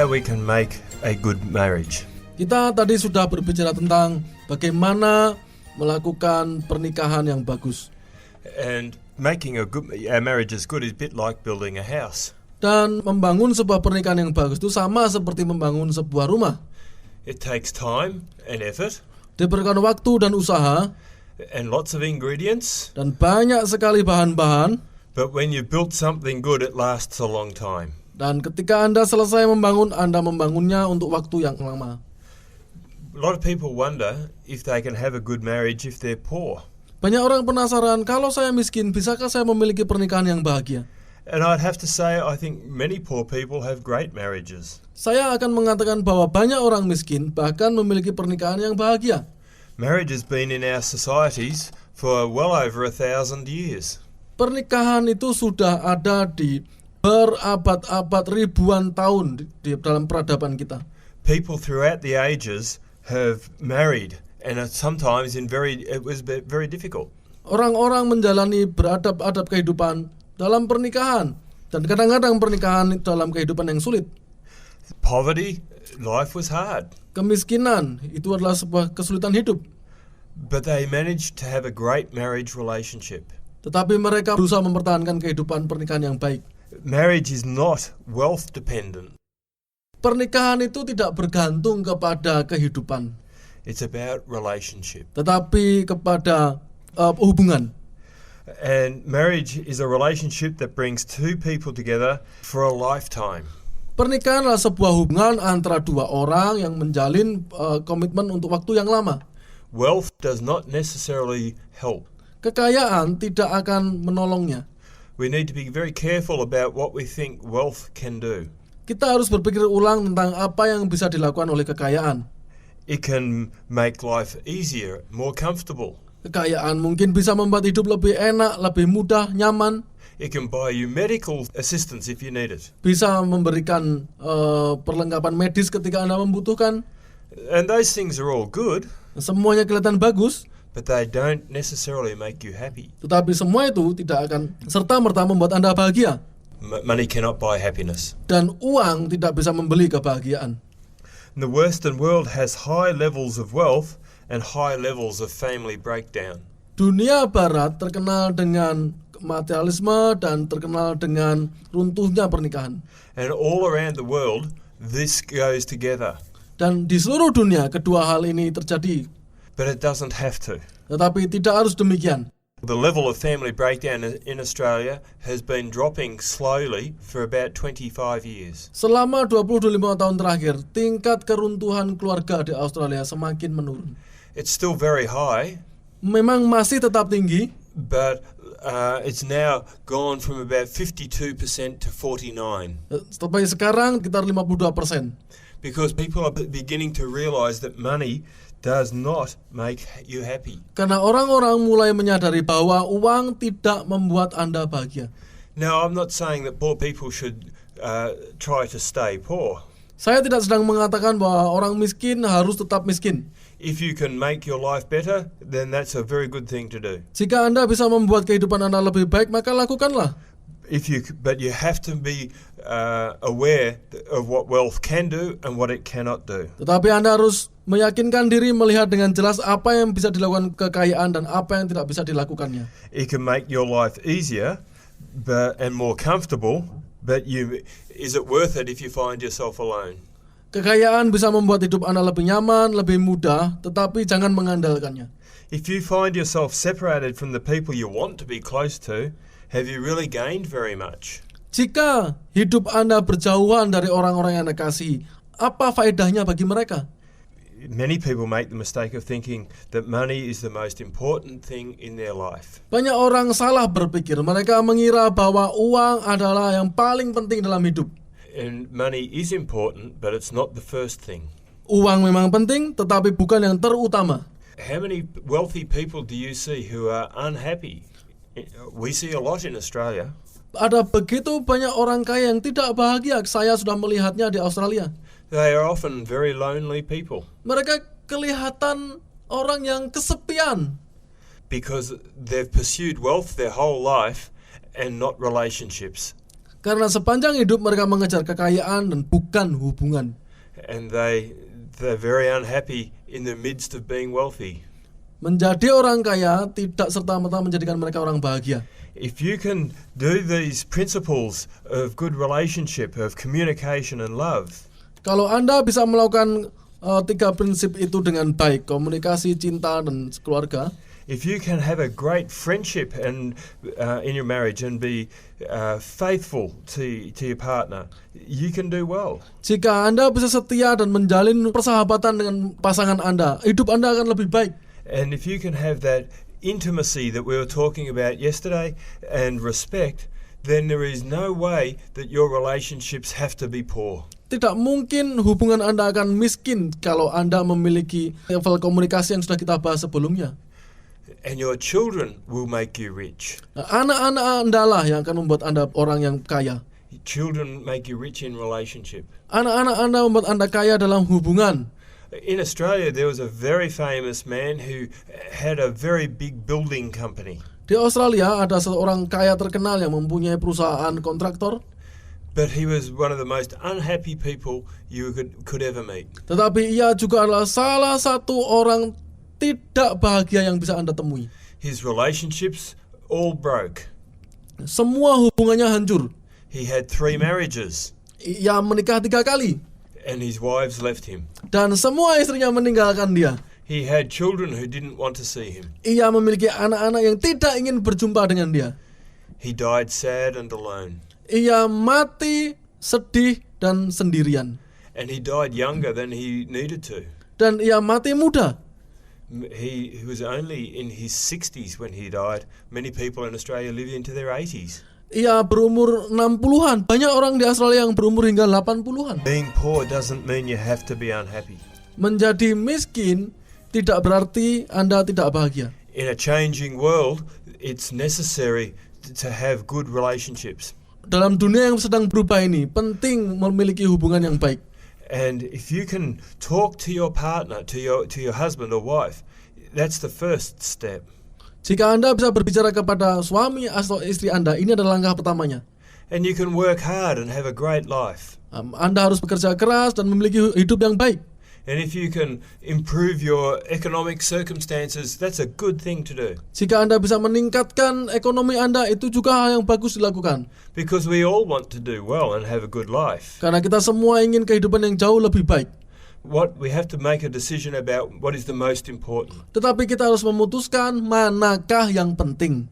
how we can make a good marriage. Kita tadi sudah berbicara tentang bagaimana melakukan pernikahan yang bagus. And making a marriage as good is a bit like building a house. Dan membangun sebuah pernikahan yang bagus itu sama seperti membangun sebuah rumah. It takes time and effort. Diperlukan waktu dan usaha. And lots of ingredients. Dan banyak sekali bahan-bahan. But when you built something good, it lasts a long time. Dan ketika Anda selesai membangun, Anda membangunnya untuk waktu yang lama. A lot of people wonder if they can have a good marriage if they're poor. Banyak orang penasaran, kalau saya miskin, bisakah saya memiliki pernikahan yang bahagia? And I'd have to say, I think many poor people have great marriages. Saya akan mengatakan bahwa banyak orang miskin bahkan memiliki pernikahan yang bahagia. Marriage has been in our societies for well over 1,000 years. Pernikahan itu sudah ada di berabad-abad, ribuan tahun di dalam peradaban kita. People throughout the ages have married, and sometimes it was very difficult. Orang-orang menjalani beradab-adab kehidupan dalam pernikahan, dan kadang-kadang pernikahan dalam kehidupan yang sulit. Poverty, life was hard. Kemiskinan itu adalah sebuah kesulitan hidup. But they managed to have a great marriage relationship. Tetapi mereka berusaha mempertahankan kehidupan pernikahan yang baik. Marriage is not wealth dependent. Pernikahan itu tidak bergantung kepada kehidupan. It's about relationship. Tetapi kepada hubungan. And marriage is a relationship that brings two people together for a lifetime. Pernikahan adalah sebuah hubungan antara dua orang yang menjalin komitmen untuk waktu yang lama. Wealth does not necessarily help. Kekayaan tidak akan menolongnya. We need to be very careful about what we think wealth can do. Kita harus berpikir ulang tentang apa yang bisa dilakukan oleh kekayaan. It can make life easier, more comfortable. Kekayaan mungkin bisa membuat hidup lebih enak, lebih mudah, nyaman. It can buy you medical assistance if you need it. Bisa memberikan perlengkapan medis ketika Anda membutuhkan. And those things are all good. Semuanya kelihatan bagus. But they don't necessarily make you happy. Tetapi semua itu tidak akan serta-merta membuat Anda bahagia. Money cannot buy happiness. Dan uang tidak bisa membeli kebahagiaan. The Western world has high levels of wealth and high levels of family breakdown. Dunia Barat terkenal dengan materialisme dan terkenal dengan runtuhnya pernikahan. And all around the world, this goes together. Dan di seluruh dunia kedua hal ini terjadi. But it doesn't have to. Tetapi tidak harus demikian. The level of family breakdown in Australia has been dropping slowly for about 25 years. Selama 25 tahun terakhir, tingkat keruntuhan keluarga di Australia semakin menurun. It's still very high. Memang masih tetap tinggi, but it's now gone from about 52% to 49%. Sampai sekarang sekitar 52%. Because people are beginning to realize that money does not make you happy. Karena orang-orang mulai menyadari bahwa uang tidak membuat Anda bahagia. Now, I'm not saying that poor people should try to stay poor. Saya tidak sedang mengatakan bahwa orang miskin harus tetap miskin. If you can make your life better, then that's a very good thing to do. Jika Anda bisa membuat kehidupan Anda lebih baik, maka lakukanlah. But you have to be aware of what wealth can do and what it cannot do. Tetapi Anda harus meyakinkan diri melihat dengan jelas apa yang bisa dilakukan kekayaan dan apa yang tidak bisa dilakukannya. It can make your life easier and more comfortable, but is it worth it if you find yourself alone? Kekayaan bisa membuat hidup Anda lebih nyaman, lebih mudah, tetapi jangan mengandalkannya. If you find yourself separated from the people you want to be close to, have you really gained very much? Jika hidup Anda berjauhan dari orang-orang yang Anda kasihi, apa faedahnya bagi mereka? Many people make the mistake of thinking that money is the most important thing in their life. Banyak orang salah berpikir, mereka mengira bahwa uang adalah yang paling penting dalam hidup. And money is important, but it's not the first thing. Uang memang penting, tetapi bukan yang terutama. How many wealthy people do you see who are unhappy? We see a lot in Australia. Ada begitu banyak orang kaya yang tidak bahagia. Saya sudah melihatnya di Australia. They are often very lonely people. Mereka kelihatan orang yang kesepian. Because they've pursued wealth their whole life and not relationships. Karena sepanjang hidup mereka mengejar kekayaan dan bukan hubungan. And they're very unhappy in the midst of being wealthy. Menjadi orang kaya tidak serta-merta menjadikan mereka orang bahagia. If you can do these principles of good relationship, of communication and love, Kalau Anda bisa melakukan 3 prinsip itu dengan baik, komunikasi, cinta, dan keluarga, if you can have a great friendship and in your marriage and be faithful to your partner, you can do well. jika Anda bisa setia dan menjalin persahabatan dengan pasangan Anda, hidup Anda akan lebih baik. And if you can have that intimacy that we were talking about yesterday and respect, then there is no way that your relationships have to be poor. Tidak mungkin hubungan Anda akan miskin kalau Anda memiliki level komunikasi yang sudah kita bahas sebelumnya. And your children will make you rich. Nah, anak-anak Anda lah yang akan membuat Anda orang yang kaya. Children make you rich in relationship. Anak-anak Anda membuat Anda kaya dalam hubungan. In Australia, there was a very famous man who had a very big building company. Di Australia ada seorang kaya terkenal yang mempunyai perusahaan kontraktor, But he was one of the most unhappy people you could ever meet. tetapi ia juga adalah salah satu orang tidak bahagia yang bisa Anda temui. His relationships all broke. Semua hubungannya hancur. He had 3 marriages, Ia menikah 3 kali and his wives left him. dan semua istrinya meninggalkan dia. He had children who didn't want to see him. Ia memiliki anak-anak yang tidak ingin berjumpa dengan dia. He died sad and alone. Ia mati sedih dan sendirian. And he died younger than he needed to. Dan ia mati muda. He was only in his 60s when he died. Many people in Australia live into their 80s. Ia berumur 60-an. Banyak orang di Australia yang berumur hingga 80-an. Being poor doesn't mean you have to be unhappy. Menjadi miskin tidak berarti Anda tidak bahagia. In a changing world, it's necessary to have good relationships. Dalam dunia yang sedang berubah ini, penting memiliki hubungan yang baik. And if you can talk to your partner, to your husband or wife, that's the first step. Jika Anda bisa berbicara kepada suami atau istri Anda, ini adalah langkah pertamanya. And you can work hard and have a great life. Anda harus bekerja keras dan memiliki hidup yang baik. And if you can improve your economic circumstances, that's a good thing to do. Jika Anda bisa meningkatkan ekonomi Anda, itu juga hal yang bagus dilakukan. Because we all want to do well and have a good life. Karena kita semua ingin kehidupan yang jauh lebih baik. What we have to make a decision about what is the most important. Tetapi kita harus memutuskan manakah yang penting.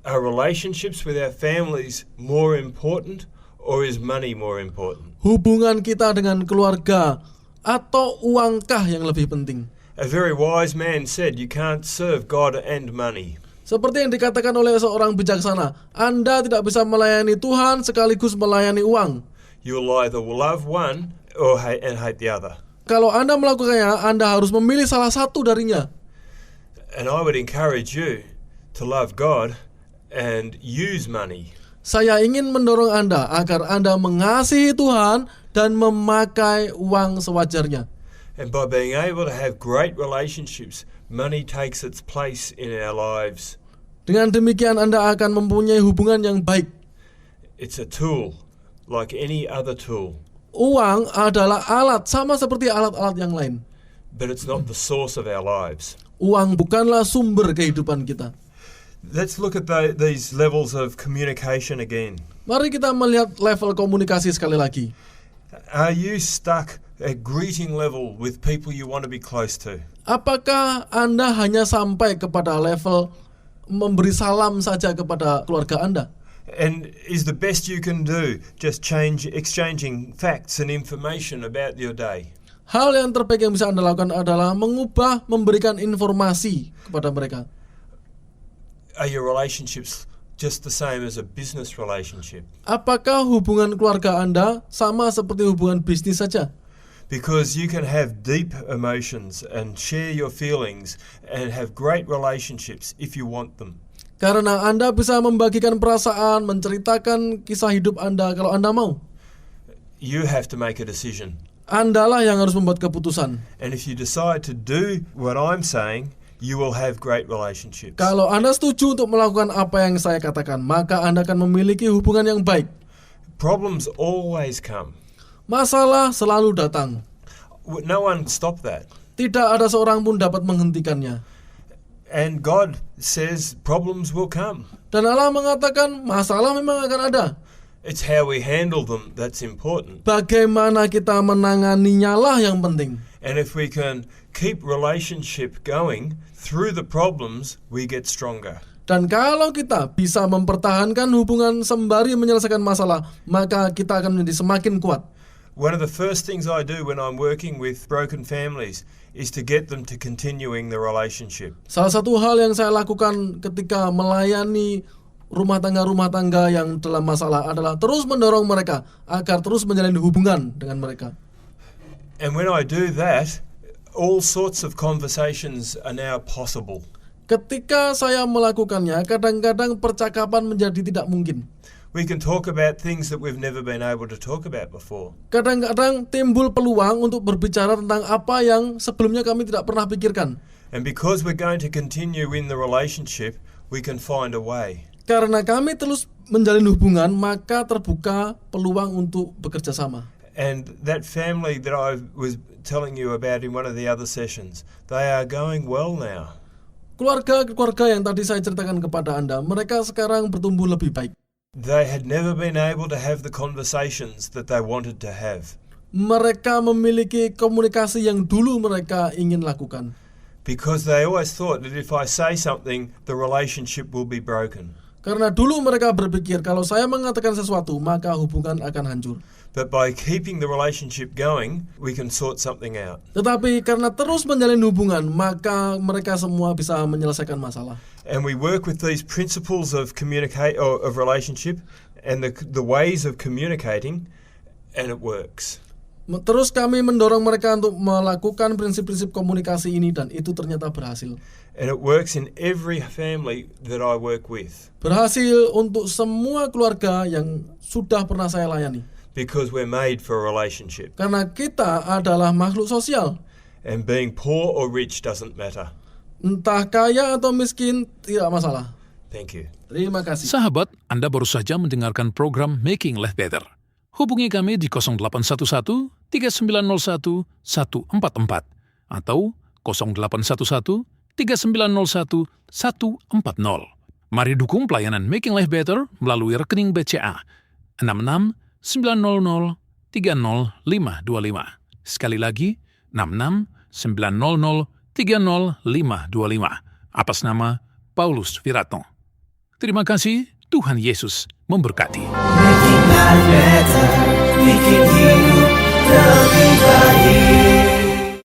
Are relationships with our families more important, or is money more important? Hubungan kita dengan keluarga atau uangkah yang lebih penting? A very wise man said you can't serve God and money. Seperti yang dikatakan oleh seorang bijaksana, Anda tidak bisa melayani Tuhan sekaligus melayani uang. You'll either love one and hate the other. Kalau Anda melakukannya, Anda harus memilih salah satu darinya. And I would encourage you to love God and use money. Saya ingin mendorong Anda agar Anda mengasihi Tuhan dan memakai uang sewajarnya. And by being able to have great relationships, money takes its place in our lives. Dengan demikian Anda akan mempunyai hubungan yang baik. It's a tool, like any other tool. Uang adalah alat sama seperti alat-alat yang lain. But it's not the source of our lives. Uang bukanlah sumber kehidupan kita. Let's look at these levels of communication again. Mari kita melihat level komunikasi sekali lagi. Are you stuck at greeting level with people you want to be close to? Apakah Anda hanya sampai kepada level memberi salam saja kepada keluarga Anda? And is the best you can do just exchanging facts and information about your day? Hal yang terbaik yang bisa Anda lakukan adalah memberikan informasi kepada mereka. Are your relationships just the same as a business relationship? Apakah hubungan keluarga Anda sama seperti hubungan bisnis saja? Because you can have deep emotions and share your feelings and have great relationships if you want them. Karena Anda bisa membagikan perasaan, menceritakan kisah hidup Anda kalau Anda mau. You have to make a decision. Andalah yang harus membuat keputusan. And if you decide to do what I'm saying, you will have great relationships. Kalau Anda setuju untuk melakukan apa yang saya katakan, maka Anda akan memiliki hubungan yang baik. Problems always come. Masalah selalu datang. No one stopped that. Tidak ada seorang pun dapat menghentikannya. And God says problems will come. Dan Allah mengatakan masalah memang akan ada. It's how we handle them that's important. Bagaimana kita menanganinya lah yang penting. And if we can keep relationship going through the problems, we get stronger. Dan kalau kita bisa mempertahankan hubungan sembari menyelesaikan masalah, maka kita akan menjadi semakin kuat. One of the first things I do when I'm working with broken families is to get them to continuing the relationship. Salah satu hal yang saya lakukan ketika melayani rumah tangga yang dalam masalah adalah terus mendorong mereka agar terus menjalin hubungan dengan mereka. And when I do that, all sorts of conversations are now possible. Ketika saya melakukannya, kadang-kadang percakapan menjadi tidak mungkin. We can talk about things that we've never been able to talk about before. Kadang-kadang timbul peluang untuk berbicara tentang apa yang sebelumnya kami tidak pernah pikirkan. And because we're going to continue in the relationship, we can find a way. Karena kami terus menjalin hubungan, maka terbuka peluang untuk bekerja sama. And that family that I was telling you about in one of the other sessions, they are going well now. Keluarga yang tadi saya ceritakan kepada Anda, mereka sekarang bertumbuh lebih baik. They had never been able to have the conversations that they wanted to have. Mereka memiliki komunikasi yang dulu mereka ingin lakukan. Because they always thought that if I say something, the relationship will be broken. Karena dulu mereka berpikir kalau saya mengatakan sesuatu, maka hubungan akan hancur. But by keeping the relationship going, we can sort something out. Tetapi karena terus menjalin hubungan, maka mereka semua bisa menyelesaikan masalah. And we work with these principles of of relationship and the ways of communicating, and it works. Terus kami mendorong mereka untuk melakukan prinsip-prinsip komunikasi ini dan itu ternyata berhasil. And it works in every family that I work with. Berhasil untuk semua keluarga yang sudah pernah saya layani. Because we're made for a relationship. Karena kita adalah makhluk sosial. And being poor or rich doesn't matter. Entah kaya atau miskin, tidak masalah. Thank you. Terima kasih. Sahabat, Anda baru saja mendengarkan program Making Life Better. Hubungi kami di 0811 3901 144 atau 0811 3901 140. Mari dukung pelayanan Making Life Better melalui rekening BCA 66 900 30525. Sekali lagi, 66 900 30525. Atas nama Paulus Wiratno. Terima kasih, Tuhan Yesus memberkati. Making life better, making you